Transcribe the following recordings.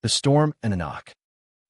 the storm, and a knock.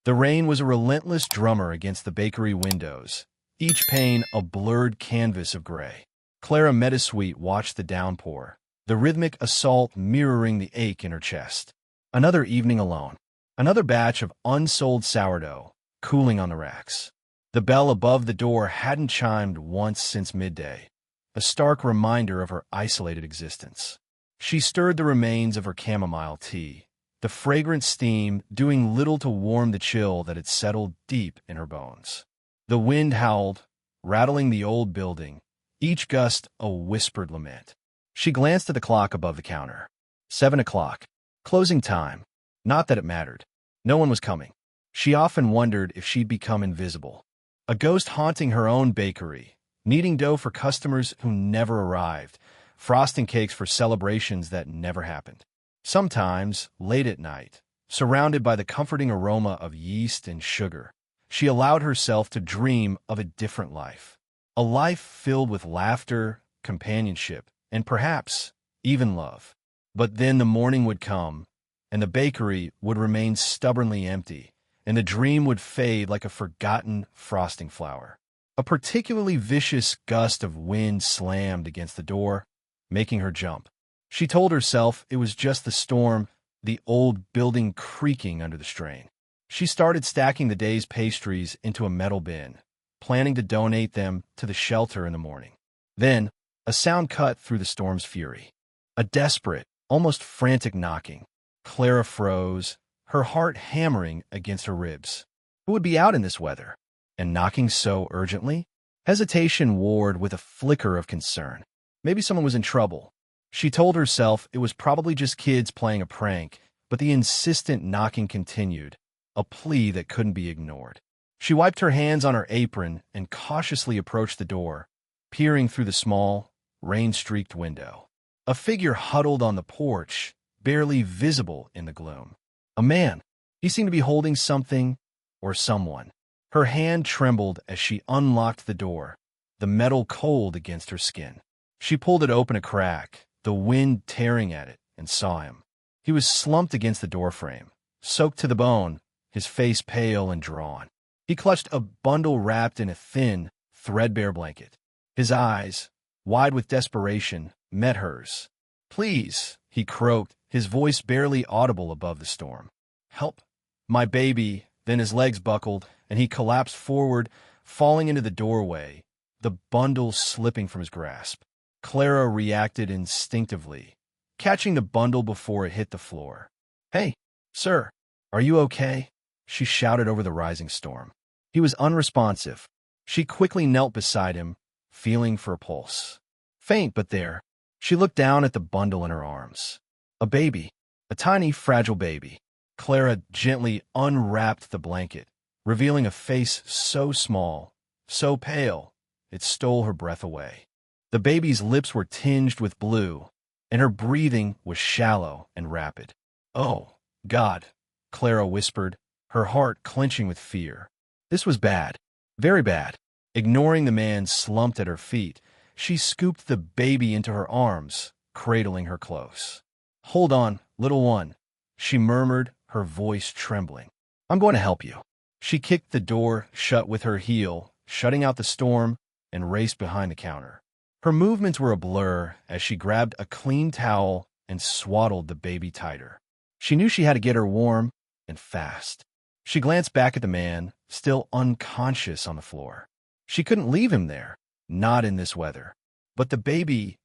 The rain was a relentless drummer against the bakery windows, each pane a blurred canvas of gray. Clara Meadowsweet watched the downpour, the rhythmic assault mirroring the ache in her chest. Another evening alone. Another batch of unsold sourdough, cooling on the racks. The bell above the door hadn't chimed once since midday, a stark reminder of her isolated existence. She stirred the remains of her chamomile tea, the fragrant steam doing little to warm the chill that had settled deep in her bones. The wind howled, rattling the old building, each gust a whispered lament. She glanced at the clock above the counter. 7 o'clock. Closing time. Not that it mattered. No one was coming. She often wondered if she'd become invisible. A ghost haunting her own bakery, kneading dough for customers who never arrived, frosting cakes for celebrations that never happened. Sometimes, late at night, surrounded by the comforting aroma of yeast and sugar, she allowed herself to dream of a different life. A life filled with laughter, companionship, and perhaps even love. But then the morning would come, and the bakery would remain stubbornly empty, and the dream would fade like a forgotten frosting flower. A particularly vicious gust of wind slammed against the door, making her jump. She told herself it was just the storm, the old building creaking under the strain. She started stacking the day's pastries into a metal bin, planning to donate them to the shelter in the morning. Then, a sound cut through the storm's fury. A desperate, almost frantic knocking. Clara froze, her heart hammering against her ribs. Who would be out in this weather? And knocking so urgently? Hesitation warred with a flicker of concern. Maybe someone was in trouble. She told herself it was probably just kids playing a prank, but the insistent knocking continued, a plea that couldn't be ignored. She wiped her hands on her apron and cautiously approached the door, peering through the small, rain-streaked window. A figure huddled on the porch, barely visible in the gloom. A man. He seemed to be holding something or someone. Her hand trembled as she unlocked the door, the metal cold against her skin. She pulled it open a crack, the wind tearing at it, and saw him. He was slumped against the doorframe, soaked to the bone, his face pale and drawn. He clutched a bundle wrapped in a thin, threadbare blanket. His eyes, wide with desperation, met hers. "Please," he croaked, his voice barely audible above the storm. "Help. My baby." Then his legs buckled, and he collapsed forward, falling into the doorway, the bundle slipping from his grasp. Clara reacted instinctively, catching the bundle before it hit the floor. "Hey, sir, are you okay?" she shouted over the rising storm. He was unresponsive. She quickly knelt beside him, feeling for a pulse. Faint but there. She looked down at the bundle in her arms. A baby, a tiny, fragile baby. Clara gently unwrapped the blanket, revealing a face so small, so pale, it stole her breath away. The baby's lips were tinged with blue, and her breathing was shallow and rapid. "Oh, God," Clara whispered, her heart clenching with fear. This was bad, very bad. Ignoring the man slumped at her feet, she scooped the baby into her arms, cradling her close. "Hold on, little one," she murmured, her voice trembling. "I'm going to help you." She kicked the door shut with her heel, shutting out the storm, and raced behind the counter. Her movements were a blur as she grabbed a clean towel and swaddled the baby tighter. She knew she had to get her warm and fast. She glanced back at the man, still unconscious on the floor. She couldn't leave him there, not in this weather. But the baby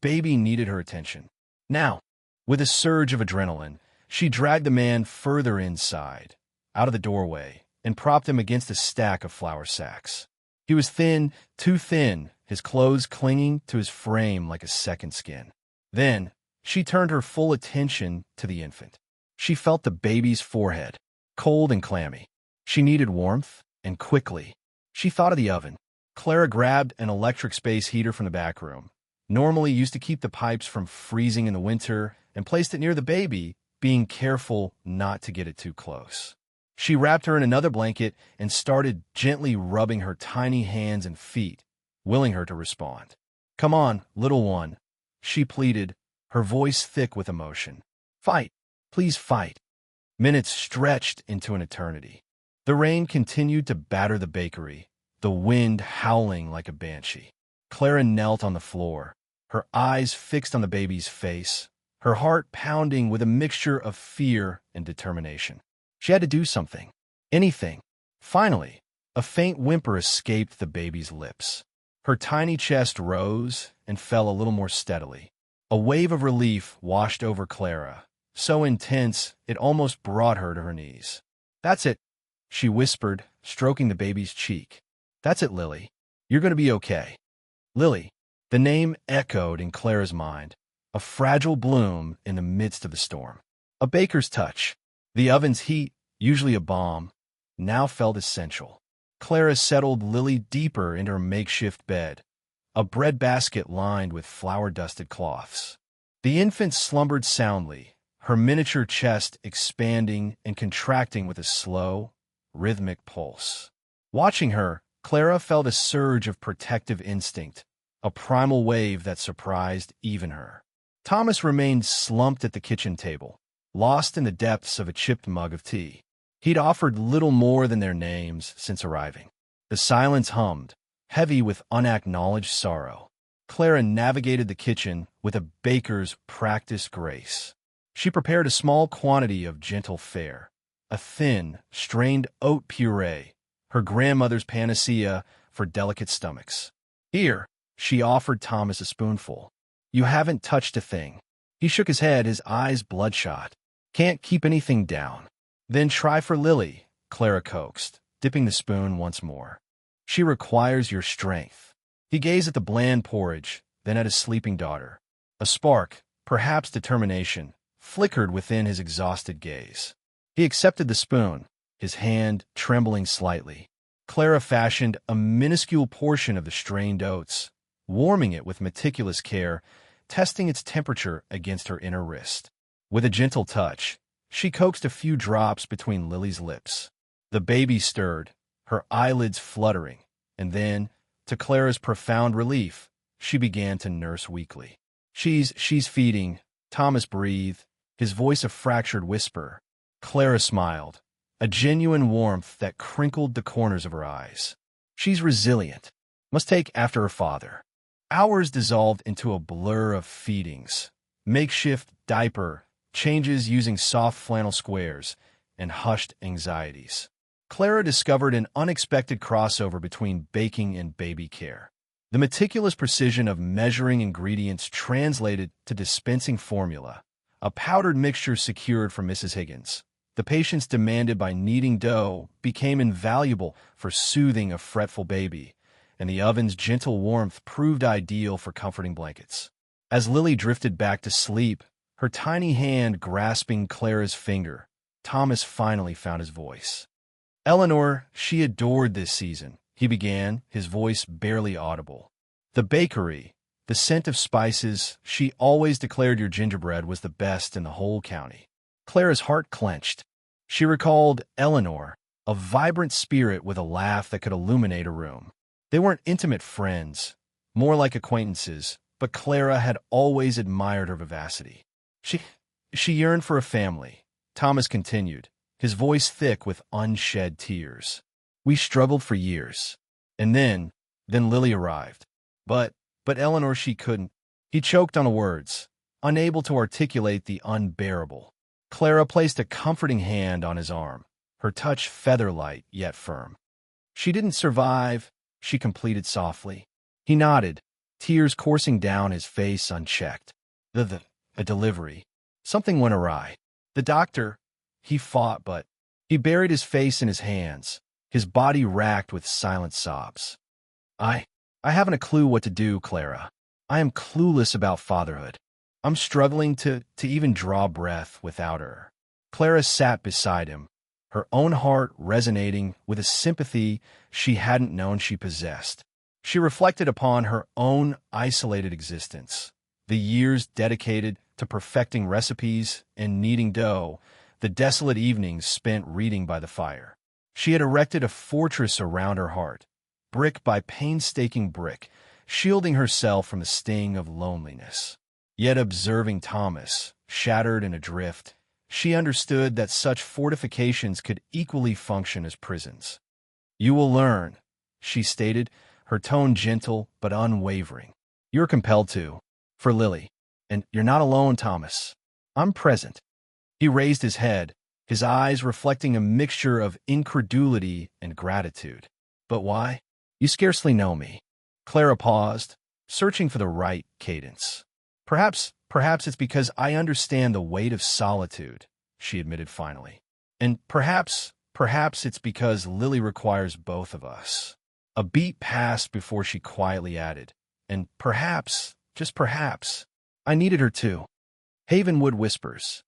needed her attention. Now, with a surge of adrenaline, she dragged the man further inside, out of the doorway, and propped him against a stack of flour sacks. He was thin, too thin, his clothes clinging to his frame like a second skin. Then, she turned her full attention to the infant. She felt the baby's forehead, cold and clammy. She needed warmth, and quickly. She thought of the oven. Clara grabbed an electric space heater from the back room, normally used to keep the pipes from freezing in the winter, and placed it near the baby, being careful not to get it too close. She wrapped her in another blanket and started gently rubbing her tiny hands and feet, willing her to respond. "Come on, little one," she pleaded, her voice thick with emotion. "Fight. Please fight." Minutes stretched into an eternity. The rain continued to batter the bakery, the wind howling like a banshee. Clara knelt on the floor, her eyes fixed on the baby's face, her heart pounding with a mixture of fear and determination. She had to do something. Anything. Finally, a faint whimper escaped the baby's lips. Her tiny chest rose and fell a little more steadily. A wave of relief washed over Clara, so intense it almost brought her to her knees. "That's it," she whispered, stroking the baby's cheek. "That's it, Lily. You're going to be okay." Lily. The name echoed in Clara's mind, a fragile bloom in the midst of the storm. A baker's touch. The oven's heat, usually a balm, now felt essential. Clara settled Lily deeper into her makeshift bed, a breadbasket lined with flour-dusted cloths. The infant slumbered soundly, her miniature chest expanding and contracting with a slow, rhythmic pulse. Watching her, Clara felt a surge of protective instinct, a primal wave that surprised even her. Thomas remained slumped at the kitchen table, lost in the depths of a chipped mug of tea. He'd offered little more than their names since arriving. The silence hummed, heavy with unacknowledged sorrow. Clara navigated the kitchen with a baker's practiced grace. She prepared a small quantity of gentle fare, a thin, strained oat puree, her grandmother's panacea for delicate stomachs. "Here," she offered Thomas a spoonful. "You haven't touched a thing." He shook his head, his eyes bloodshot. "Can't keep anything down." "Then try for Lily," Clara coaxed, dipping the spoon once more. "She requires your strength." He gazed at the bland porridge, then at his sleeping daughter. A spark, perhaps determination, flickered within his exhausted gaze. He accepted the spoon, his hand trembling slightly. Clara fashioned a minuscule portion of the strained oats, warming it with meticulous care, testing its temperature against her inner wrist. With a gentle touch, she coaxed a few drops between Lily's lips. The baby stirred, her eyelids fluttering, and then, to Clara's profound relief, she began to nurse weakly. She's feeding," Thomas breathed, his voice a fractured whisper. Clara smiled, a genuine warmth that crinkled the corners of her eyes. "She's resilient. Must take after her father." Hours dissolved into a blur of feedings, makeshift diaper, changes using soft flannel squares, and hushed anxieties. Clara discovered an unexpected crossover between baking and baby care. The meticulous precision of measuring ingredients translated to dispensing formula, a powdered mixture secured from Mrs. Higgins. The patience demanded by kneading dough became invaluable for soothing a fretful baby, and the oven's gentle warmth proved ideal for comforting blankets. As Lily drifted back to sleep, her tiny hand grasping Clara's finger, Thomas finally found his voice. "Eleanor, she adored this season," he began, his voice barely audible. "The bakery, the scent of spices, she always declared your gingerbread was the best in the whole county." Clara's heart clenched. She recalled Eleanor, a vibrant spirit with a laugh that could illuminate a room. They weren't intimate friends, more like acquaintances, but Clara had always admired her vivacity. She yearned for a family, Thomas continued, his voice thick with unshed tears. "We struggled for years. And then Lily arrived. But Eleanor, she couldn't." He choked on the words, unable to articulate the unbearable. Clara placed a comforting hand on his arm, her touch feather-light yet firm. "She didn't survive," she completed softly. He nodded, tears coursing down his face unchecked. A delivery. Something went awry. The doctor, he fought, but he buried his face in his hands, his body racked with silent sobs. I haven't a clue what to do, Clara. I am clueless about fatherhood. I'm struggling to even draw breath without her." Clara sat beside him, her own heart resonating with a sympathy she hadn't known she possessed. She reflected upon her own isolated existence, the years dedicated to perfecting recipes and kneading dough, the desolate evenings spent reading by the fire. She had erected a fortress around her heart, brick by painstaking brick, shielding herself from the sting of loneliness. Yet observing Thomas, shattered and adrift, She understood that such fortifications could equally function as prisons. "You will learn," she stated, her tone gentle but unwavering. "You're compelled to. For Lily. And you're not alone, Thomas. I'm present." He raised his head, his eyes reflecting a mixture of incredulity and gratitude. "But why? You scarcely know me." Clara paused, searching for the right cadence. Perhaps it's because I understand the weight of solitude," she admitted finally. "And perhaps it's because Lily requires both of us." A beat passed before she quietly added, "And perhaps, just perhaps, I needed her too." Havenwood whispers.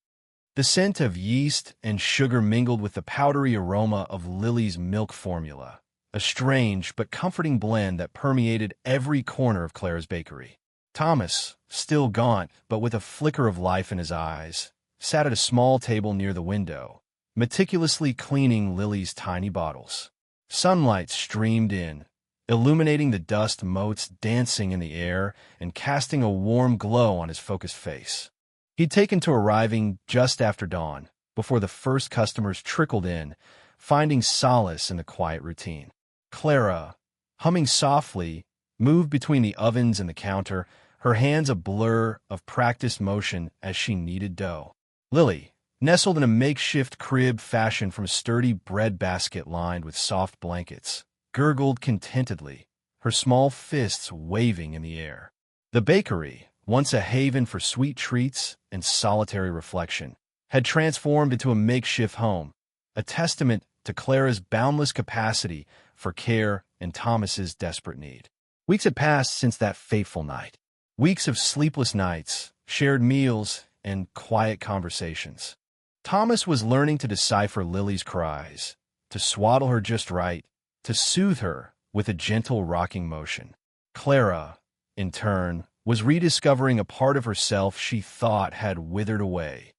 The scent of yeast and sugar mingled with the powdery aroma of Lily's milk formula, a strange but comforting blend that permeated every corner of Clara's bakery. Thomas, still gaunt but with a flicker of life in his eyes, sat at a small table near the window, meticulously cleaning Lily's tiny bottles. Sunlight streamed in, illuminating the dust motes dancing in the air and casting a warm glow on his focused face. He'd taken to arriving just after dawn, before the first customers trickled in, finding solace in the quiet routine. Clara, humming softly, moved between the ovens and the counter, her hands a blur of practiced motion as she kneaded dough. Lily, nestled in a makeshift crib fashioned from a sturdy bread basket lined with soft blankets, gurgled contentedly, her small fists waving in the air. The bakery, once a haven for sweet treats and solitary reflection, had transformed into a makeshift home, a testament to Clara's boundless capacity for care and Thomas's desperate need. Weeks had passed since that fateful night. Weeks of sleepless nights, shared meals, and quiet conversations. Thomas was learning to decipher Lily's cries, to swaddle her just right, to soothe her with a gentle rocking motion. Clara, in turn, was rediscovering a part of herself she thought had withered away,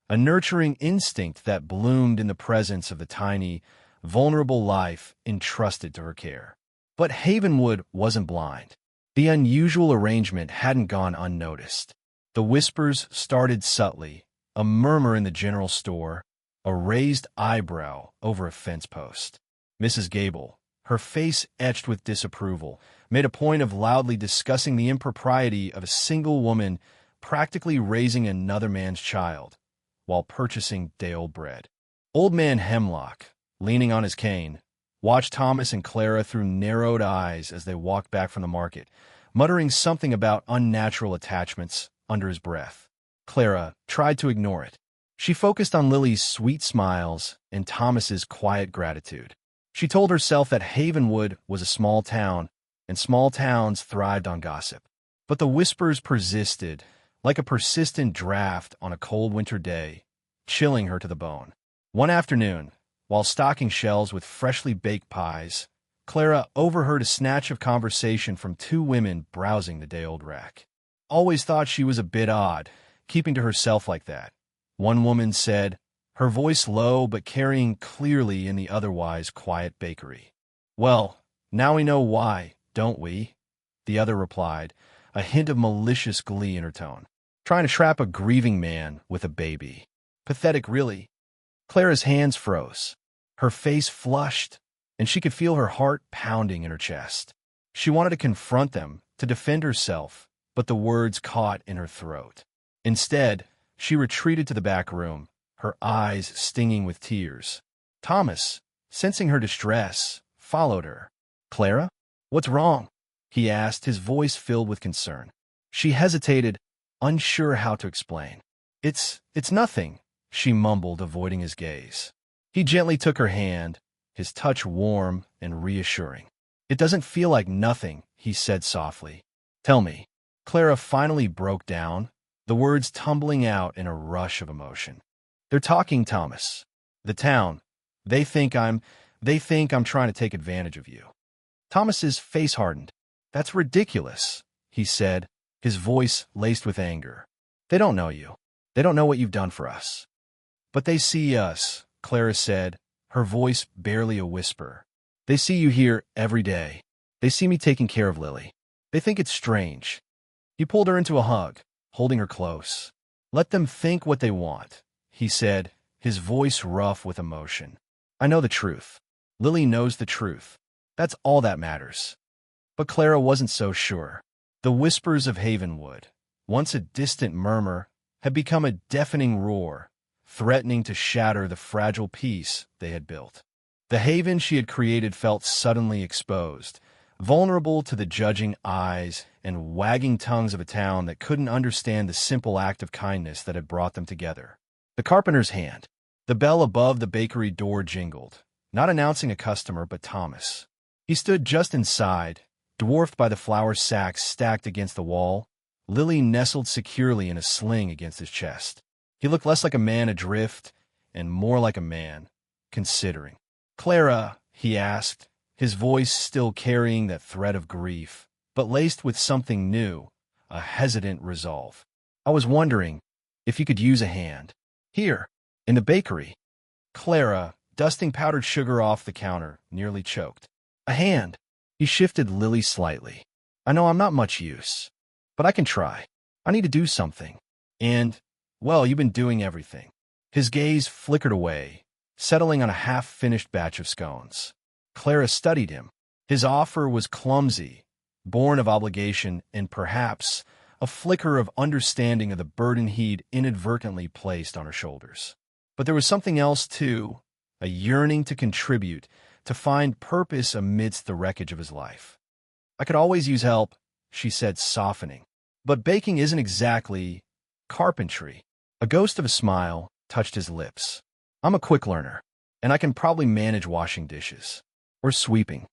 a nurturing instinct that bloomed in the presence of the tiny, vulnerable life entrusted to her care. But Havenwood wasn't blind. The unusual arrangement hadn't gone unnoticed. The whispers started subtly, a murmur in the general store, a raised eyebrow over a fence post. Mrs. Gable, her face etched with disapproval, made a point of loudly discussing the impropriety of a single woman practically raising another man's child while purchasing day-old bread. Old Man Hemlock, leaning on his cane, watched Thomas and Clara through narrowed eyes as they walked back from the market, muttering something about unnatural attachments under his breath. Clara tried to ignore it. She focused on Lily's sweet smiles and Thomas's quiet gratitude. She told herself that Havenwood was a small town, and small towns thrived on gossip. But the whispers persisted, like a persistent draft on a cold winter day, chilling her to the bone. One afternoon, while stocking shelves with freshly baked pies, Clara overheard a snatch of conversation from two women browsing the day-old rack. "Always thought she was a bit odd, keeping to herself like that," one woman said, her voice low but carrying clearly in the otherwise quiet bakery. "Well, now we know why, don't we?" the other replied, a hint of malicious glee in her tone. "Trying to trap a grieving man with a baby. Pathetic, really." Clara's hands froze. Her face flushed, and she could feel her heart pounding in her chest. She wanted to confront them, to defend herself, but the words caught in her throat. Instead, she retreated to the back room, her eyes stinging with tears. Thomas, sensing her distress, followed her. "Clara, what's wrong?" he asked, his voice filled with concern. She hesitated, unsure how to explain. It's nothing," she mumbled, avoiding his gaze. He gently took her hand, his touch warm and reassuring. "It doesn't feel like nothing," he said softly. "Tell me." Clara finally broke down, the words tumbling out in a rush of emotion. "They're talking, Thomas. The town. They think I'm trying to take advantage of you." Thomas's face hardened. "That's ridiculous," he said, his voice laced with anger. "They don't know you. They don't know what you've done for us." "But they see us," Clara said, her voice barely a whisper. "They see you here every day. They see me taking care of Lily. They think it's strange." He pulled her into a hug, holding her close. "Let them think what they want," he said, his voice rough with emotion. I know the truth. Lily knows the truth. That's all that matters. But Clara wasn't so sure. The whispers of Havenwood, once a distant murmur, had become a deafening roar, threatening to shatter the fragile peace they had built. The haven she had created felt suddenly exposed, vulnerable to the judging eyes and wagging tongues of a town that couldn't understand the simple act of kindness that had brought them together. The carpenter's hand. The bell above the bakery door jingled, not announcing a customer but Thomas. He stood just inside, dwarfed by the flour sacks stacked against the wall, Lily nestled securely in a sling against his chest. He looked less like a man adrift and more like a man, considering. Clara, he asked, his voice still carrying that thread of grief, but laced with something new, a hesitant resolve. I was wondering if you could use a hand. Here, in the bakery. Clara, dusting powdered sugar off the counter, nearly choked. A hand. He shifted Lily slightly. I know I'm not much use, but I can try. I need to do something. And, well, you've been doing everything. His gaze flickered away, settling on a half-finished batch of scones. Clara studied him. His offer was clumsy, born of obligation and perhaps a flicker of understanding of the burden he'd inadvertently placed on her shoulders. But there was something else, too, a yearning to contribute, to find purpose amidst the wreckage of his life. I could always use help, she said, softening. But baking isn't exactly carpentry. A ghost of a smile touched his lips. I'm a quick learner, and I can probably manage washing dishes. Or sweeping.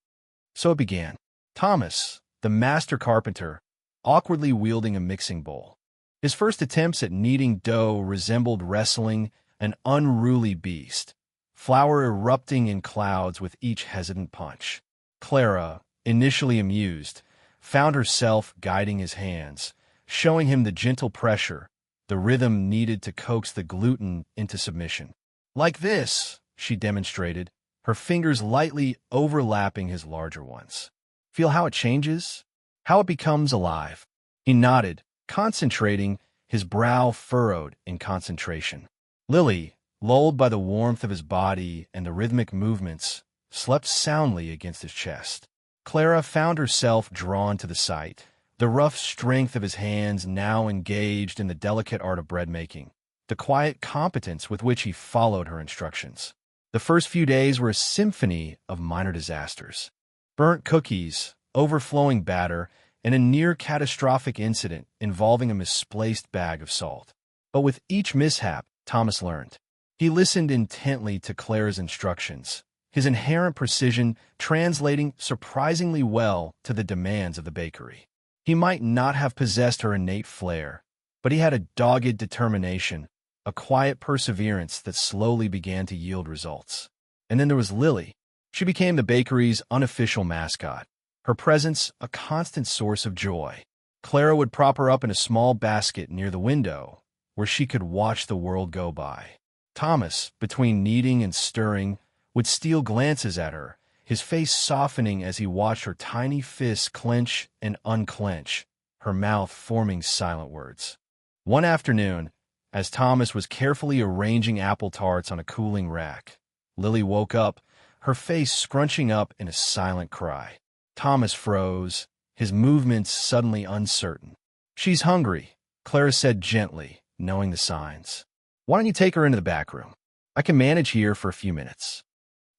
So it began. Thomas, the master carpenter, awkwardly wielding a mixing bowl. His first attempts at kneading dough resembled wrestling an unruly beast, flour erupting in clouds with each hesitant punch. Clara, initially amused, found herself guiding his hands, showing him the gentle pressure, the rhythm needed to coax the gluten into submission. Like this, she demonstrated, her fingers lightly overlapping his larger ones. Feel how it changes? How it becomes alive? He nodded, concentrating, his brow furrowed in concentration. Lily, lulled by the warmth of his body and the rhythmic movements, slept soundly against his chest. Clara found herself drawn to the sight, the rough strength of his hands now engaged in the delicate art of bread-making, the quiet competence with which he followed her instructions. The first few days were a symphony of minor disasters. Burnt cookies, overflowing batter, and a near-catastrophic incident involving a misplaced bag of salt. But with each mishap, Thomas learned. He listened intently to Clara's instructions, his inherent precision translating surprisingly well to the demands of the bakery. He might not have possessed her innate flair, but he had a dogged determination, a quiet perseverance that slowly began to yield results. And then there was Lily. She became the bakery's unofficial mascot, her presence a constant source of joy. Clara would prop her up in a small basket near the window, where she could watch the world go by. Thomas, between kneading and stirring, would steal glances at her, his face softening as he watched her tiny fists clench and unclench, her mouth forming silent words. One afternoon, as Thomas was carefully arranging apple tarts on a cooling rack, Lily woke up, her face scrunching up in a silent cry. Thomas froze, his movements suddenly uncertain. She's hungry, Clara said gently, knowing the signs. Why don't you take her into the back room? I can manage here for a few minutes.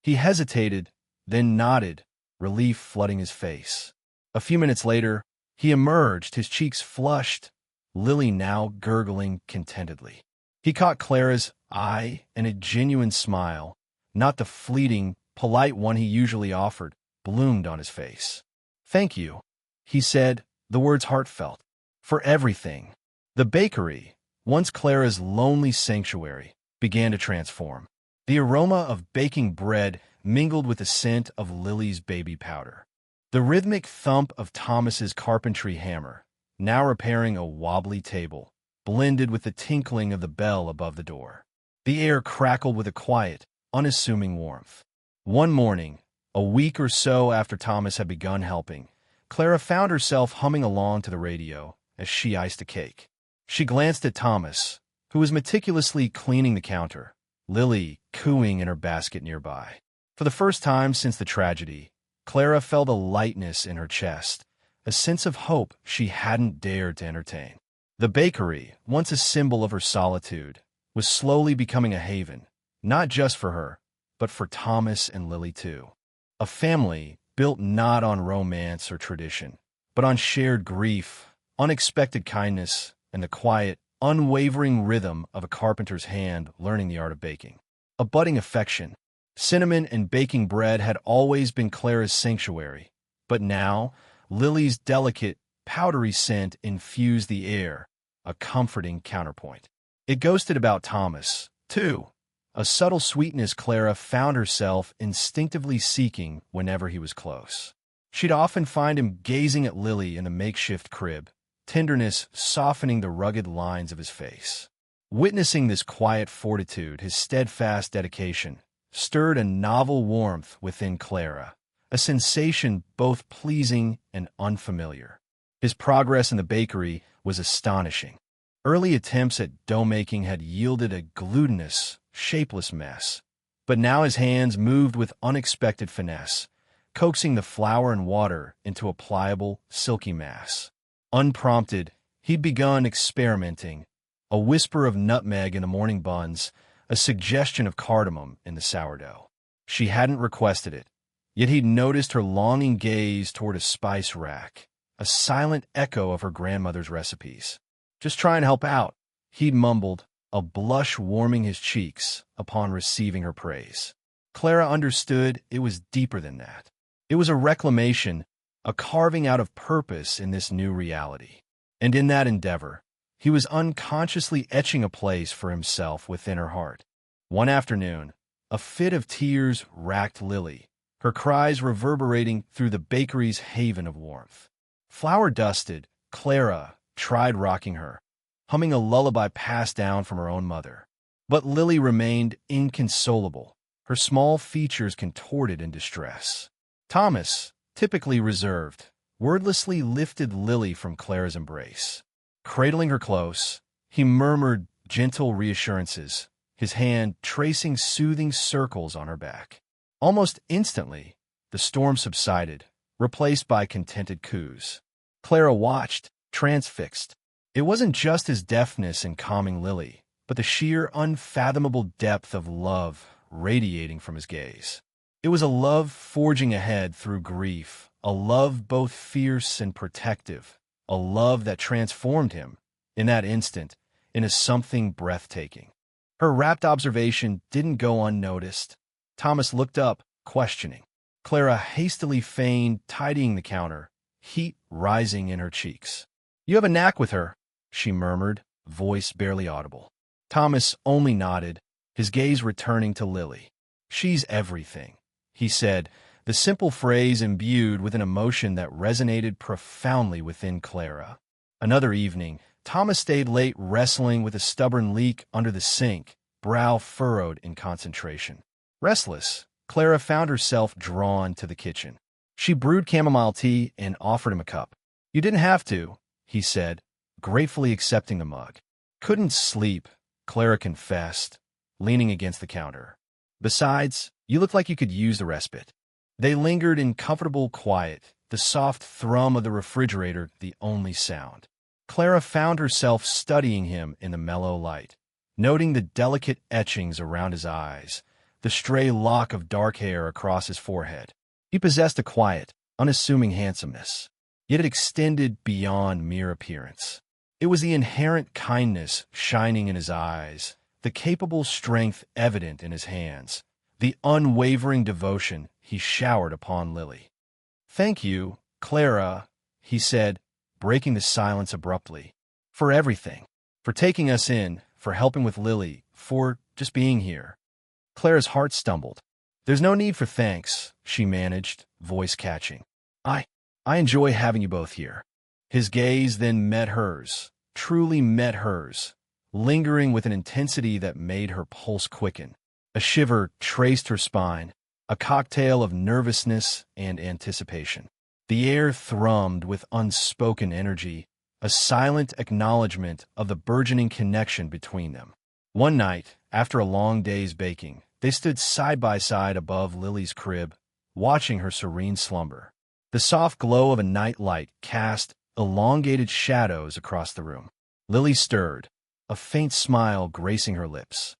He hesitated, then nodded, relief flooding his face. A few minutes later, he emerged, his cheeks flushed, Lily now gurgling contentedly. He caught Clara's eye, and a genuine smile, not the fleeting, polite one he usually offered, bloomed on his face. Thank you, he said, the words heartfelt, for everything. The bakery, once Clara's lonely sanctuary, began to transform. The aroma of baking bread mingled with the scent of Lily's baby powder. The rhythmic thump of Thomas's carpentry hammer, now repairing a wobbly table, blended with the tinkling of the bell above the door. The air crackled with a quiet, unassuming warmth. One morning, a week or so after Thomas had begun helping, Clara found herself humming along to the radio as she iced a cake. She glanced at Thomas, who was meticulously cleaning the counter, Lily cooing in her basket nearby. For the first time since the tragedy, Clara felt a lightness in her chest, a sense of hope she hadn't dared to entertain. The bakery, once a symbol of her solitude, was slowly becoming a haven, not just for her, but for Thomas and Lily too. A family built not on romance or tradition, but on shared grief, unexpected kindness, and the quiet, unwavering rhythm of a carpenter's hand learning the art of baking. A budding affection. Cinnamon and baking bread had always been Clara's sanctuary, but now Lily's delicate, powdery scent infused the air, a comforting counterpoint. It ghosted about Thomas, too, a subtle sweetness Clara found herself instinctively seeking whenever he was close. She'd often find him gazing at Lily in the makeshift crib, tenderness softening the rugged lines of his face. Witnessing this quiet fortitude, his steadfast dedication, stirred a novel warmth within Clara, a sensation both pleasing and unfamiliar. His progress in the bakery was astonishing. Early attempts at dough making had yielded a glutinous, shapeless mess, but now his hands moved with unexpected finesse, coaxing the flour and water into a pliable, silky mass. Unprompted, he'd begun experimenting, a whisper of nutmeg in the morning buns, a suggestion of cardamom in the sourdough. She hadn't requested it, yet he'd noticed her longing gaze toward a spice rack, a silent echo of her grandmother's recipes. "Just try and help out," he'd mumbled, a blush warming his cheeks upon receiving her praise. Clara understood it was deeper than that. It was a reclamation, a carving out of purpose in this new reality. And in that endeavor, he was unconsciously etching a place for himself within her heart. One afternoon, a fit of tears racked Lily, her cries reverberating through the bakery's haven of warmth. Flour dusted, Clara tried rocking her, humming a lullaby passed down from her own mother. But Lily remained inconsolable, her small features contorted in distress. Thomas, typically reserved, wordlessly lifted Lily from Clara's embrace. Cradling her close, he murmured gentle reassurances, his hand tracing soothing circles on her back. Almost instantly, the storm subsided, replaced by contented coos. Clara watched, transfixed. It wasn't just his deftness in calming Lily, but the sheer unfathomable depth of love radiating from his gaze. It was a love forging ahead through grief, a love both fierce and protective, a love that transformed him, in that instant, into something breathtaking. Her rapt observation didn't go unnoticed. Thomas looked up, questioning. Clara hastily feigned tidying the counter, heat rising in her cheeks. "You have a knack with her," she murmured, voice barely audible. Thomas only nodded, his gaze returning to Lily. "She's everything," he said, the simple phrase imbued with an emotion that resonated profoundly within Clara. Another evening, Thomas stayed late wrestling with a stubborn leak under the sink, brow furrowed in concentration. Restless, Clara found herself drawn to the kitchen. She brewed chamomile tea and offered him a cup. "You didn't have to," he said, gratefully accepting the mug. "Couldn't sleep," Clara confessed, leaning against the counter. "Besides, you look like you could use the respite." They lingered in comfortable quiet, the soft thrum of the refrigerator the only sound. Clara found herself studying him in the mellow light, noting the delicate etchings around his eyes, the stray lock of dark hair across his forehead. He possessed a quiet, unassuming handsomeness, yet it extended beyond mere appearance. It was the inherent kindness shining in his eyes, the capable strength evident in his hands, the unwavering devotion he showered upon Lily. "Thank you, Clara," he said, breaking the silence abruptly, "for everything, for taking us in, for helping with Lily, for just being here." Clara's heart stumbled. "There's no need for thanks," she managed, voice catching. I enjoy having you both here." His gaze then met hers, truly met hers, lingering with an intensity that made her pulse quicken. A shiver traced her spine, a cocktail of nervousness and anticipation. The air thrummed with unspoken energy, a silent acknowledgement of the burgeoning connection between them. One night, after a long day's baking, they stood side by side above Lily's crib, watching her serene slumber. The soft glow of a night light cast elongated shadows across the room. Lily stirred, a faint smile gracing her lips.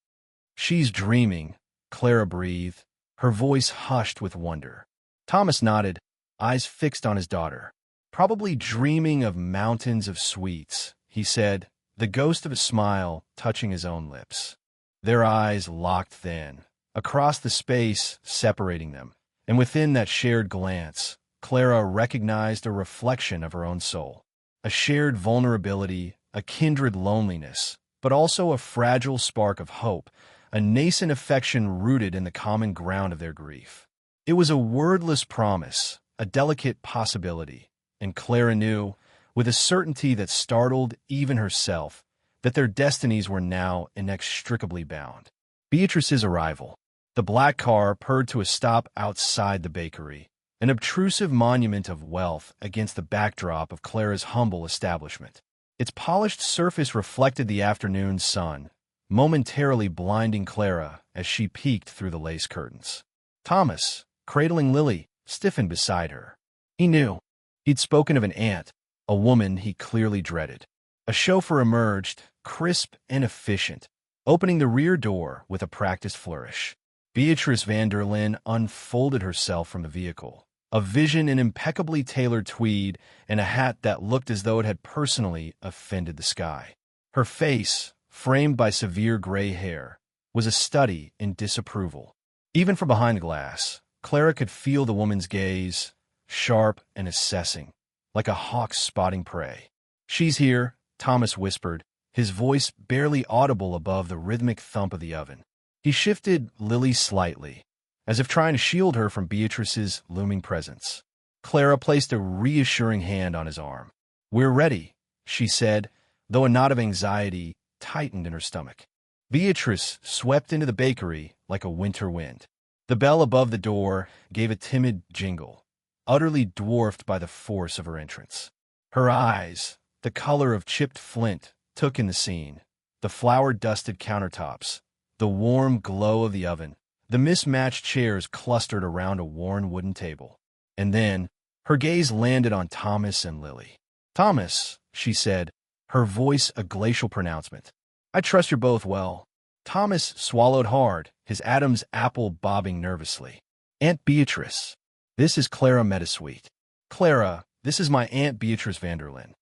"She's dreaming," Clara breathed, her voice hushed with wonder. Thomas nodded, eyes fixed on his daughter. "Probably dreaming of mountains of sweets," he said, the ghost of a smile touching his own lips. Their eyes locked then, across the space separating them, and within that shared glance, Clara recognized a reflection of her own soul. A shared vulnerability, a kindred loneliness, but also a fragile spark of hope, a nascent affection rooted in the common ground of their grief. It was a wordless promise, a delicate possibility, and Clara knew, with a certainty that startled even herself, that their destinies were now inextricably bound. Beatrice's arrival. The black car purred to a stop outside the bakery, an obtrusive monument of wealth against the backdrop of Clara's humble establishment. Its polished surface reflected the afternoon sun, momentarily blinding Clara as she peeked through the lace curtains. Thomas, cradling Lily, stiffened beside her. He knew. He'd spoken of an aunt, a woman he clearly dreaded. A chauffeur emerged, crisp and efficient, opening the rear door with a practiced flourish. Beatrice van der Linde unfolded herself from the vehicle, a vision in impeccably tailored tweed and a hat that looked as though it had personally offended the sky. Her face, framed by severe gray hair, was a study in disapproval. Even from behind the glass, Clara could feel the woman's gaze, sharp and assessing, like a hawk spotting prey. "She's here," Thomas whispered, his voice barely audible above the rhythmic thump of the oven. He shifted Lily slightly, as if trying to shield her from Beatrice's looming presence. Clara placed a reassuring hand on his arm. "We're ready," she said, though a knot of anxiety tightened in her stomach. Beatrice swept into the bakery like a winter wind. The bell above the door gave a timid jingle, utterly dwarfed by the force of her entrance. Her eyes, the color of chipped flint, took in the scene, the flour-dusted countertops, the warm glow of the oven, the mismatched chairs clustered around a worn wooden table. And then, her gaze landed on Thomas and Lily. "Thomas," she said, her voice a glacial pronouncement, "I trust you're both well." Thomas swallowed hard, his Adam's apple bobbing nervously. "Aunt Beatrice, this is Clara Meadowsweet." "Clara, this is my Aunt Beatrice van der Linde."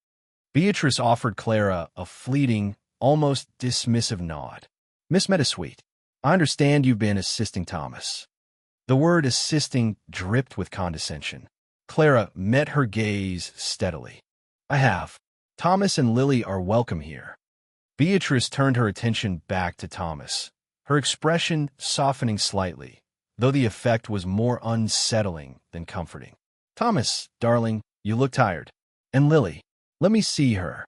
Beatrice offered Clara a fleeting, almost dismissive nod. "Miss Meadowsweet, I understand you've been assisting Thomas." The word assisting dripped with condescension. Clara met her gaze steadily. "I have. Thomas and Lily are welcome here." Beatrice turned her attention back to Thomas, her expression softening slightly, though the effect was more unsettling than comforting. "Thomas, darling, you look tired. And Lily, let me see her."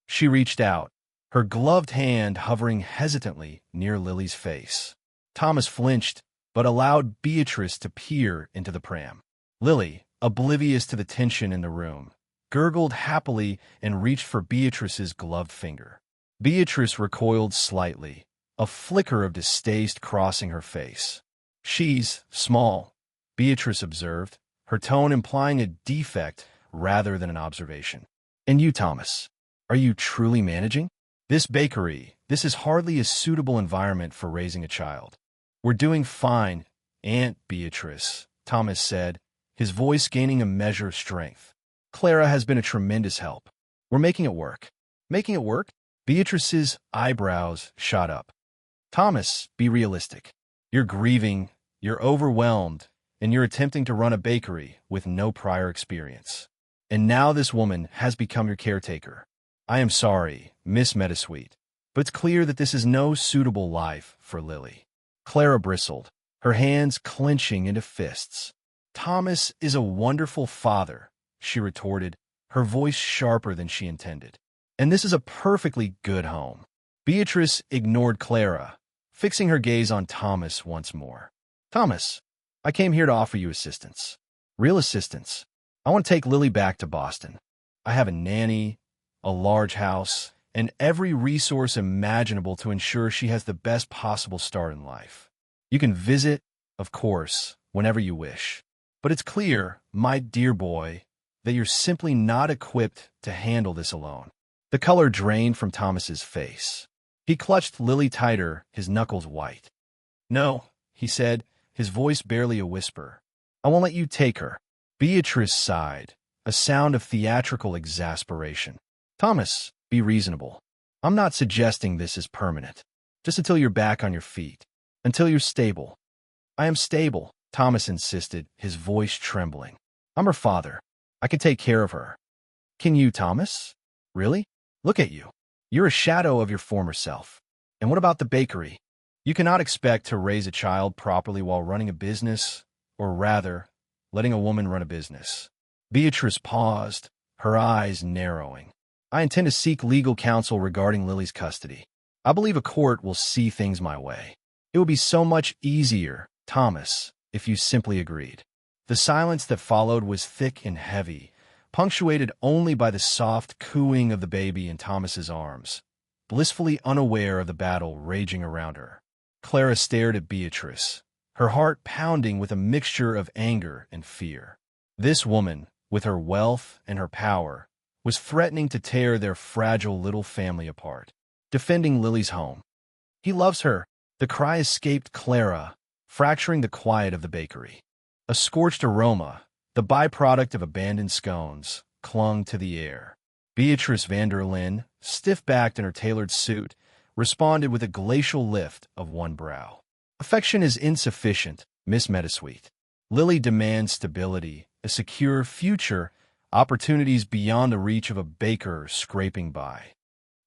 She reached out, her gloved hand hovering hesitantly near Lily's face. Thomas flinched, but allowed Beatrice to peer into the pram. Lily, oblivious to the tension in the room, gurgled happily and reached for Beatrice's gloved finger. Beatrice recoiled slightly, a flicker of distaste crossing her face. "She's small," Beatrice observed, her tone implying a defect rather than an observation. "And you, Thomas, are you truly managing? This bakery, this is hardly a suitable environment for raising a child." "We're doing fine, Aunt Beatrice," Thomas said, his voice gaining a measure of strength. "Clara has been a tremendous help. We're making it work." "Making it work?" Beatrice's eyebrows shot up. "Thomas, be realistic. You're grieving, you're overwhelmed, and you're attempting to run a bakery with no prior experience. And now this woman has become your caretaker. I am sorry, Miss Meadowsweet, but it's clear that this is no suitable life for Lily." Clara bristled, her hands clenching into fists. "Thomas is a wonderful father," she retorted, her voice sharper than she intended. "And this is a perfectly good home." Beatrice ignored Clara, fixing her gaze on Thomas once more. "Thomas, I came here to offer you assistance. Real assistance. I want to take Lily back to Boston. I have a nanny, a large house, and every resource imaginable to ensure she has the best possible start in life. You can visit, of course, whenever you wish. But it's clear, my dear boy, that you're simply not equipped to handle this alone. The color drained from Thomas's face. He clutched Lily tighter, his knuckles white. "No," he said, his voice barely a whisper. "I won't let you take her." Beatrice sighed, a sound of theatrical exasperation. "Thomas, be reasonable. I'm not suggesting this is permanent. Just until you're back on your feet. Until you're stable." "I am stable," Thomas insisted, his voice trembling. "I'm her father. I can take care of her." "Can you, Thomas? Really? Look at you. You're a shadow of your former self. And what about the bakery? You cannot expect to raise a child properly while running a business, or rather, letting a woman run a business." Beatrice paused, her eyes narrowing. "I intend to seek legal counsel regarding Lily's custody. I believe a court will see things my way. It would be so much easier, Thomas, if you simply agreed." The silence that followed was thick and heavy, punctuated only by the soft cooing of the baby in Thomas's arms, blissfully unaware of the battle raging around her. Clara stared at Beatrice, her heart pounding with a mixture of anger and fear. This woman, with her wealth and her power, was threatening to tear their fragile little family apart, defending Lily's home. "He loves her," the cry escaped Clara, fracturing the quiet of the bakery. A scorched aroma, the byproduct of abandoned scones, clung to the air. Beatrice van der Linde, stiff-backed in her tailored suit, responded with a glacial lift of one brow. "Affection is insufficient, Miss Meadowsweet. Lily demands stability, a secure future, opportunities beyond the reach of a baker scraping by."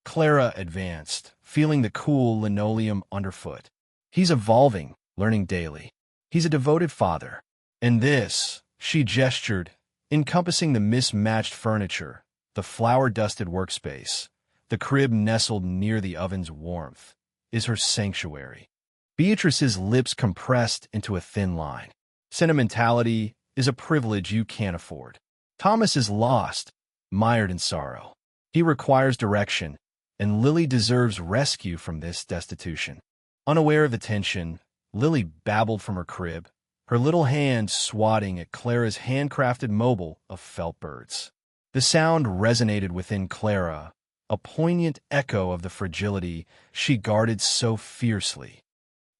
Clara advanced, feeling the cool linoleum underfoot. "He's evolving, learning daily. He's a devoted father. And this," she gestured, encompassing the mismatched furniture, the flour-dusted workspace, the crib nestled near the oven's warmth, "is her sanctuary." Beatrice's lips compressed into a thin line. "Sentimentality is a privilege you can't afford. Thomas is lost, mired in sorrow. He requires direction, and Lily deserves rescue from this destitution." Unaware of the tension, Lily babbled from her crib, her little hand swatting at Clara's handcrafted mobile of felt birds. The sound resonated within Clara, a poignant echo of the fragility she guarded so fiercely.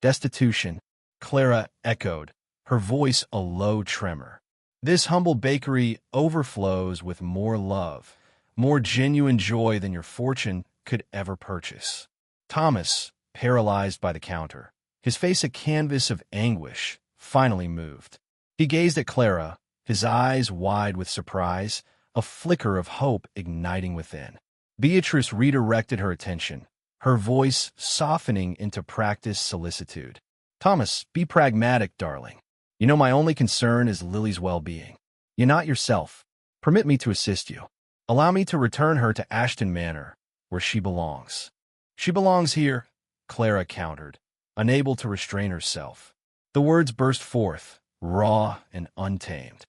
"Destitution," Clara echoed, her voice a low tremor. "This humble bakery overflows with more love, more genuine joy than your fortune could ever purchase." Thomas, paralyzed by the counter, his face a canvas of anguish, finally moved. He gazed at Clara, his eyes wide with surprise, a flicker of hope igniting within. Beatrice redirected her attention, her voice softening into practiced solicitude. "Thomas, be pragmatic, darling. You know my only concern is Lily's well-being. You're not yourself. Permit me to assist you. Allow me to return her to Ashton Manor, where she belongs." "She belongs here," Clara countered, unable to restrain herself. The words burst forth, raw and untamed.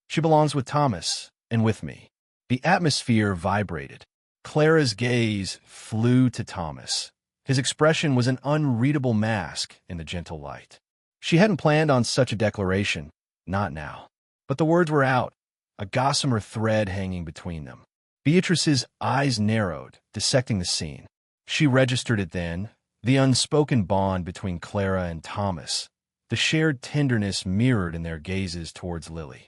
"She belongs with Thomas, and with me." The atmosphere vibrated. Clara's gaze flew to Thomas. His expression was an unreadable mask in the gentle light. She hadn't planned on such a declaration, not now. But the words were out, a gossamer thread hanging between them. Beatrice's eyes narrowed, dissecting the scene. She registered it then, the unspoken bond between Clara and Thomas, the shared tenderness mirrored in their gazes towards Lily.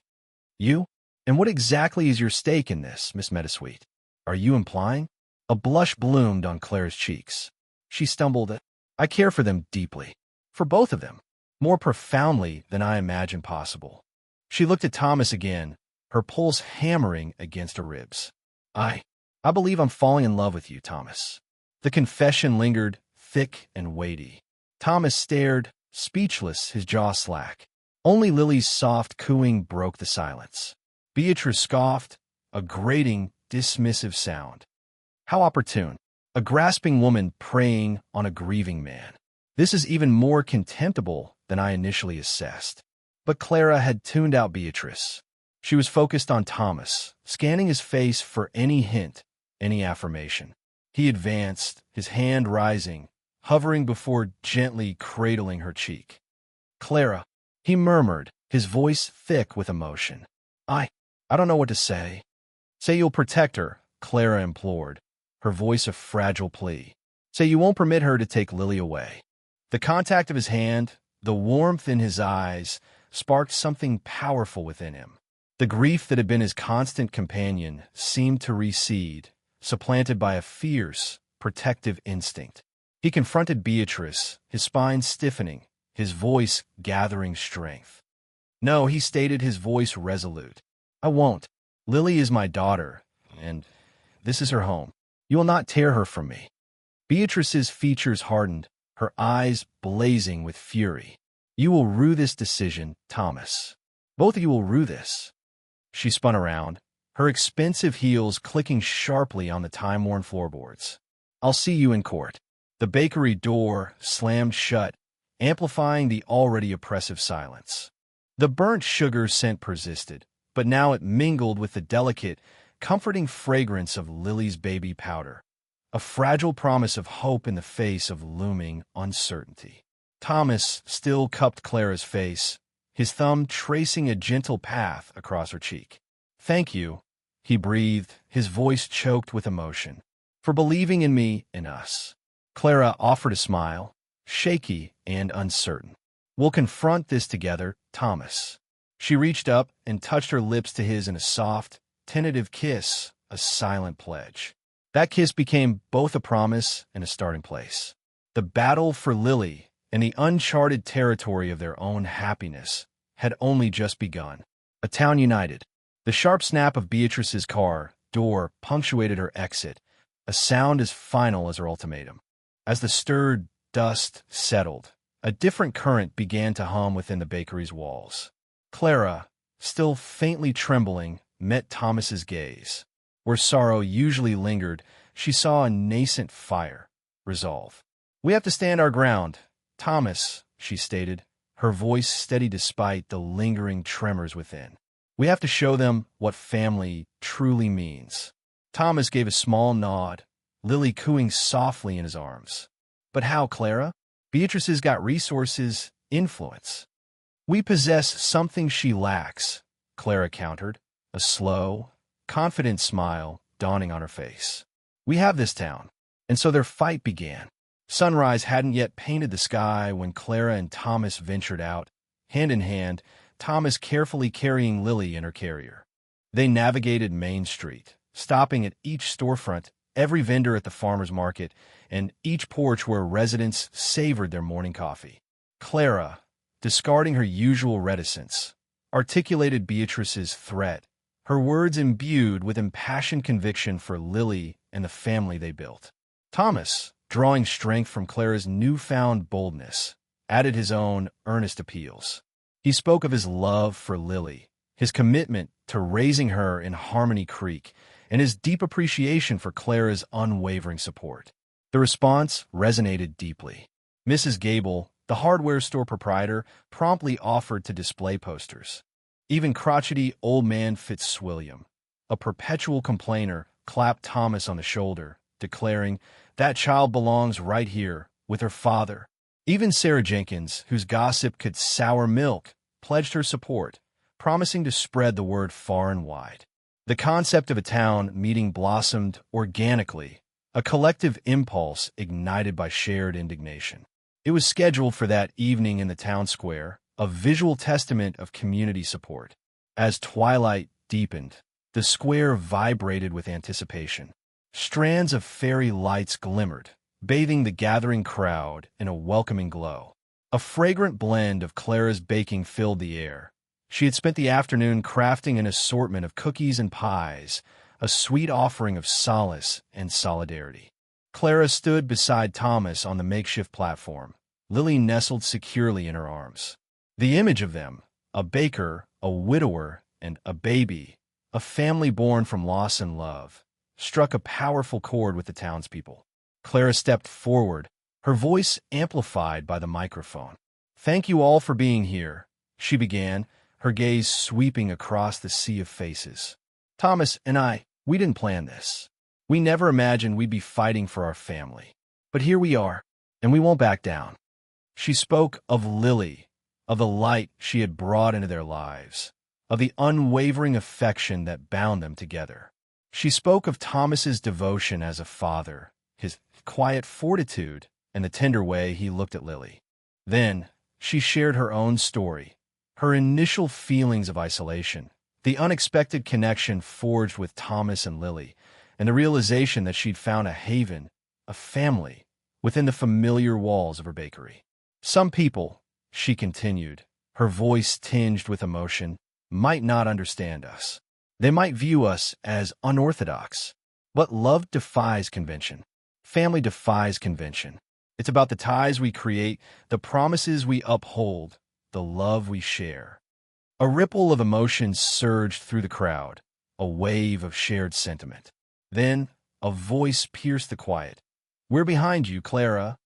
"You? And what exactly is your stake in this, Miss Meadowsweet? Are you implying?" A blush bloomed on Clara's cheeks. She stumbled, "I care for them deeply. For both of them. More profoundly than I imagined possible." She looked at Thomas again, her pulse hammering against her ribs. I believe I'm falling in love with you, Thomas." The confession lingered, thick and weighty. Thomas stared, speechless, his jaw slack. Only Lily's soft cooing broke the silence. Beatrice scoffed, a grating, dismissive sound. How opportune. A grasping woman preying on a grieving man. This is even more contemptible than I initially assessed. But Clara had tuned out Beatrice. She was focused on Thomas, scanning his face for any hint, any affirmation. He advanced, his hand rising, hovering before gently cradling her cheek. "Clara," he murmured, his voice thick with emotion. I don't know what to say." "Say you'll protect her," Clara implored, her voice a fragile plea. "Say you won't permit her to take Lily away." The contact of his hand, the warmth in his eyes, sparked something powerful within him. The grief that had been his constant companion seemed to recede, supplanted by a fierce, protective instinct. He confronted Beatrice, his spine stiffening, his voice gathering strength. "No," he stated, his voice resolute. "I won't. Lily is my daughter, and this is her home. You will not tear her from me." Beatrice's features hardened, her eyes blazing with fury. "You will rue this decision, Thomas. Both of you will rue this." She spun around, her expensive heels clicking sharply on the time-worn floorboards. "I'll see you in court." The bakery door slammed shut, amplifying the already oppressive silence. The burnt sugar scent persisted, but now it mingled with the delicate, comforting fragrance of Lily's baby powder, a fragile promise of hope in the face of looming uncertainty. Thomas still cupped Clara's face, his thumb tracing a gentle path across her cheek. "Thank you," he breathed, his voice choked with emotion, "for believing in me and us." Clara offered a smile, shaky and uncertain. "We'll confront this together, Thomas." She reached up and touched her lips to his in a soft, tentative kiss, a silent pledge. That kiss became both a promise and a starting place. The battle for Lily and the uncharted territory of their own happiness had only just begun. A town united. The sharp snap of Beatrice's car door punctuated her exit, a sound as final as her ultimatum. As the stirred dust settled, a different current began to hum within the bakery's walls. Clara, still faintly trembling, met Thomas's gaze. Where sorrow usually lingered, she saw a nascent fire, resolve. "We have to stand our ground, Thomas," she stated, her voice steady despite the lingering tremors within. "We have to show them what family truly means." Thomas gave a small nod, Lily cooing softly in his arms. "But how, Clara? Beatrice's got resources, influence." "We possess something she lacks," Clara countered, a slow, confident smile dawning on her face. "We have this town." And so their fight began. Sunrise hadn't yet painted the sky when Clara and Thomas ventured out, hand in hand, Thomas carefully carrying Lily in her carrier. They navigated Main Street, stopping at each storefront, every vendor at the farmer's market, and each porch where residents savored their morning coffee. Clara, discarding her usual reticence, articulated Beatrice's threat, her words imbued with impassioned conviction for Lily and the family they built. Thomas, drawing strength from Clara's newfound boldness, added his own earnest appeals. He spoke of his love for Lily, his commitment to raising her in Harmony Creek, and his deep appreciation for Clara's unwavering support. The response resonated deeply. Mrs. Gable, the hardware store proprietor, promptly offered to display posters. Even crotchety old man Fitzwilliam, a perpetual complainer, clapped Thomas on the shoulder, declaring, "That child belongs right here, with her father." Even Sarah Jenkins, whose gossip could sour milk, pledged her support, promising to spread the word far and wide. The concept of a town meeting blossomed organically, a collective impulse ignited by shared indignation. It was scheduled for that evening in the town square, a visual testament of community support. As twilight deepened, the square vibrated with anticipation. Strands of fairy lights glimmered, bathing the gathering crowd in a welcoming glow. A fragrant blend of Clara's baking filled the air. She had spent the afternoon crafting an assortment of cookies and pies, a sweet offering of solace and solidarity. Clara stood beside Thomas on the makeshift platform, Lily nestled securely in her arms. The image of them, a baker, a widower, and a baby, a family born from loss and love, struck a powerful chord with the townspeople. Clara stepped forward, her voice amplified by the microphone. "Thank you all for being here," she began, her gaze sweeping across the sea of faces. "Thomas and we didn't plan this. We never imagined we'd be fighting for our family. But here we are, and we won't back down. She spoke of Lily, of the light she had brought into their lives, of the unwavering affection that bound them together. She spoke of Thomas's devotion as a father, his quiet fortitude, and the tender way he looked at Lily. Then she shared her own story, her initial feelings of isolation, the unexpected connection forged with Thomas and Lily, and the realization that she'd found a haven, a family, within the familiar walls of her bakery. Some people, she continued, her voice tinged with emotion, might not understand us. They might view us as unorthodox. But love defies convention. Family defies convention. It's about the ties we create, the promises we uphold, the love we share. A ripple of emotions surged through the crowd, a wave of shared sentiment. Then, a voice pierced the quiet. "We're behind you, Clara."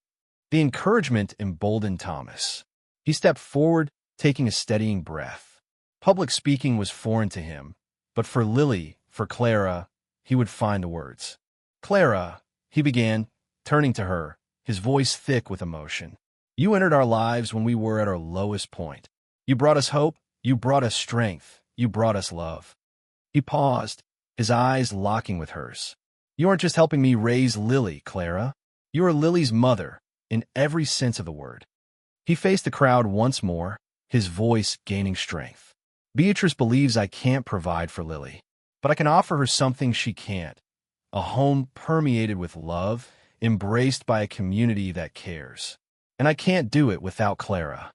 The encouragement emboldened Thomas. He stepped forward, taking a steadying breath. Public speaking was foreign to him, but for Lily, for Clara, he would find the words. "Clara," he began, turning to her, his voice thick with emotion. "You entered our lives when we were at our lowest point. You brought us hope, you brought us strength, you brought us love." He paused, his eyes locking with hers. "You aren't just helping me raise Lily, Clara. You are Lily's mother, in every sense of the word." He faced the crowd once more, his voice gaining strength. "Beatrice believes I can't provide for Lily, but I can offer her something she can't. A home permeated with love, embraced by a community that cares. And I can't do it without Clara."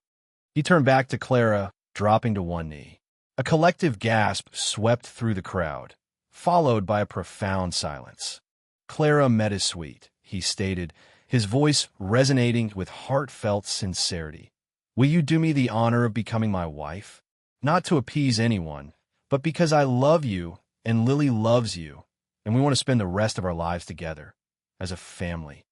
He turned back to Clara, dropping to one knee. A collective gasp swept through the crowd, followed by a profound silence. "Clara Meadowsweet," he stated, his voice resonating with heartfelt sincerity. "Will you do me the honor of becoming my wife? Not to appease anyone, but because I love you and Lily loves you, and we want to spend the rest of our lives together, as a family."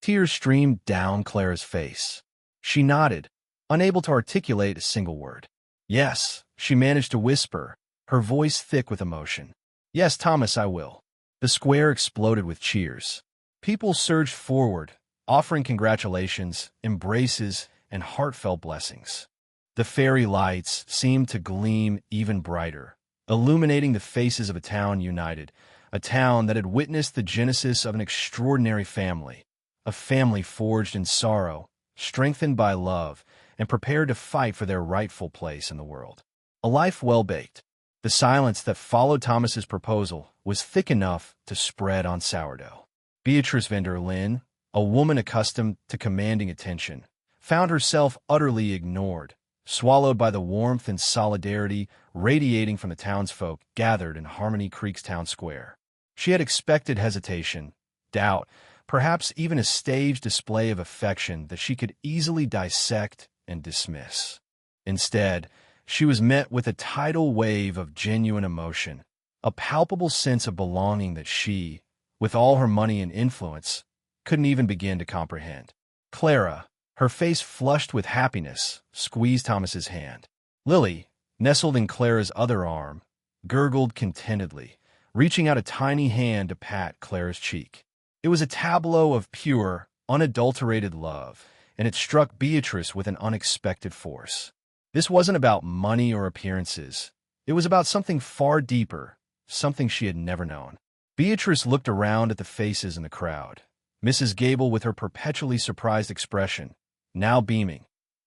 Tears streamed down Clara's face. She nodded, unable to articulate a single word. "Yes," she managed to whisper, her voice thick with emotion. "Yes, Thomas, I will." The square exploded with cheers. People surged forward, offering congratulations, embraces, and heartfelt blessings. The fairy lights seemed to gleam even brighter, illuminating the faces of a town united, a town that had witnessed the genesis of an extraordinary family, a family forged in sorrow, strengthened by love, and prepared to fight for their rightful place in the world. A life well-baked. The silence that followed Thomas's proposal was thick enough to spread on sourdough. Beatrice van der Linde, a woman accustomed to commanding attention, found herself utterly ignored, swallowed by the warmth and solidarity radiating from the townsfolk gathered in Harmony Creek's town square. She had expected hesitation, doubt, perhaps even a staged display of affection that she could easily dissect and dismiss. Instead, she was met with a tidal wave of genuine emotion, a palpable sense of belonging that she, with all her money and influence, couldn't even begin to comprehend. Clara, her face flushed with happiness, squeezed Thomas's hand. Lily, nestled in Clara's other arm, gurgled contentedly, reaching out a tiny hand to pat Clara's cheek. It was a tableau of pure, unadulterated love, and it struck Beatrice with an unexpected force. This wasn't about money or appearances. It was about something far deeper, something she had never known. Beatrice looked around at the faces in the crowd. Mrs. Gable with her perpetually surprised expression, now beaming.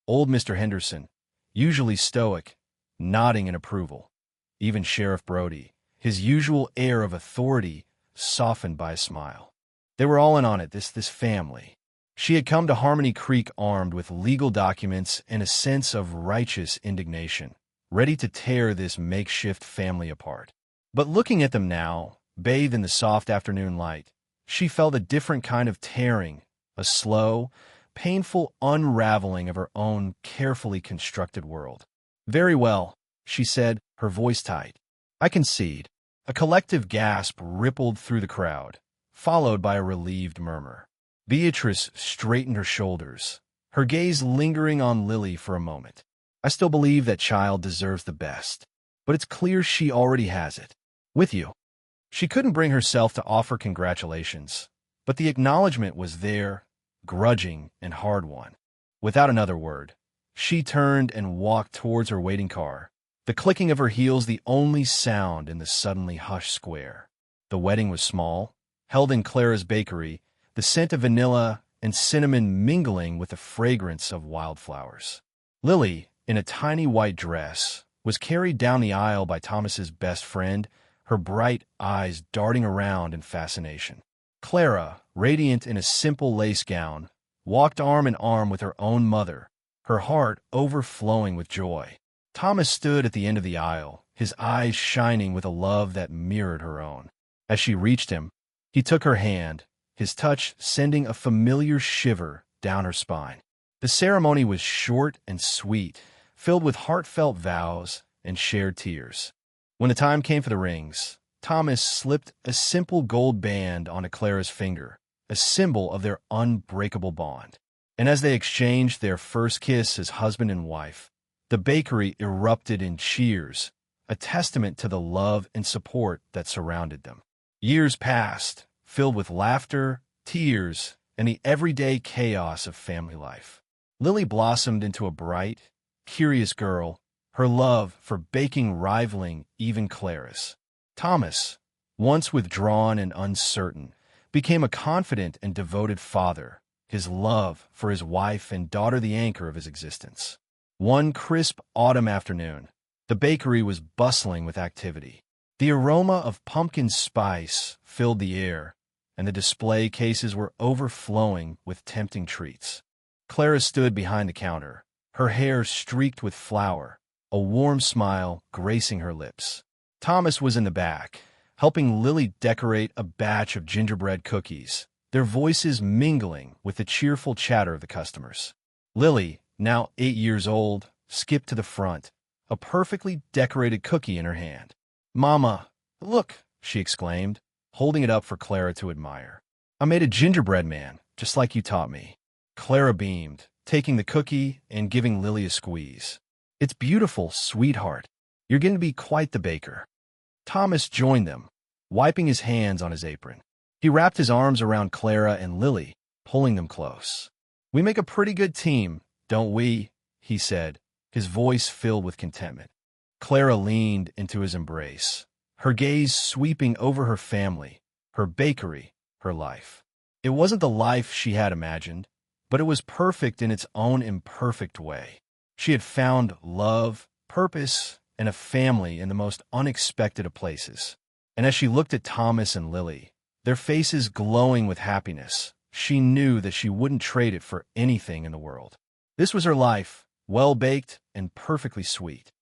Old Mr. Henderson, usually stoic, nodding in approval. Even Sheriff Brody, his usual air of authority, softened by a smile. They were all in on it, this family. She had come to Harmony Creek armed with legal documents and a sense of righteous indignation, ready to tear this makeshift family apart. But looking at them now, bathed in the soft afternoon light, she felt a different kind of tearing, a slow, painful unraveling of her own carefully constructed world. "Very well," she said, her voice tight. "I concede." A collective gasp rippled through the crowd, followed by a relieved murmur. Beatrice straightened her shoulders, her gaze lingering on Lily for a moment. "I still believe that child deserves the best, but it's clear she already has it. With you." She couldn't bring herself to offer congratulations, but the acknowledgement was there, grudging and hard-won. Without another word, she turned and walked towards her waiting car, the clicking of her heels the only sound in the suddenly hushed square. The wedding was small, held in Clara's bakery, the scent of vanilla and cinnamon mingling with the fragrance of wildflowers. Lily, in a tiny white dress, was carried down the aisle by Thomas's best friend, her bright eyes darting around in fascination. Clara, radiant in a simple lace gown, walked arm in arm with her own mother, her heart overflowing with joy. Thomas stood at the end of the aisle, his eyes shining with a love that mirrored her own. As she reached him, he took her hand, his touch sending a familiar shiver down her spine. The ceremony was short and sweet, filled with heartfelt vows and shared tears. When the time came for the rings, Thomas slipped a simple gold band onto Clara's finger, a symbol of their unbreakable bond. And as they exchanged their first kiss as husband and wife, the bakery erupted in cheers, a testament to the love and support that surrounded them. Years passed, filled with laughter, tears, and the everyday chaos of family life. Lily blossomed into a bright, curious girl, her love for baking rivaling even Clara's. Thomas, once withdrawn and uncertain, became a confident and devoted father, his love for his wife and daughter the anchor of his existence. One crisp autumn afternoon, the bakery was bustling with activity. The aroma of pumpkin spice filled the air, and the display cases were overflowing with tempting treats. Clara stood behind the counter, her hair streaked with flour, a warm smile gracing her lips. Thomas was in the back, helping Lily decorate a batch of gingerbread cookies, their voices mingling with the cheerful chatter of the customers. Lily, now 8 years old, skipped to the front, a perfectly decorated cookie in her hand. "Mama, look," she exclaimed, holding it up for Clara to admire. "I made a gingerbread man, just like you taught me." Clara beamed, taking the cookie and giving Lily a squeeze. "It's beautiful, sweetheart. You're going to be quite the baker." Thomas joined them, wiping his hands on his apron. He wrapped his arms around Clara and Lily, pulling them close. "We make a pretty good team, don't we?" he said, his voice filled with contentment. Clara leaned into his embrace, her gaze sweeping over her family, her bakery, her life. It wasn't the life she had imagined, but it was perfect in its own imperfect way. She had found love, purpose, and a family in the most unexpected of places. And as she looked at Thomas and Lily, their faces glowing with happiness, she knew that she wouldn't trade it for anything in the world. This was her life, well-baked and perfectly sweet.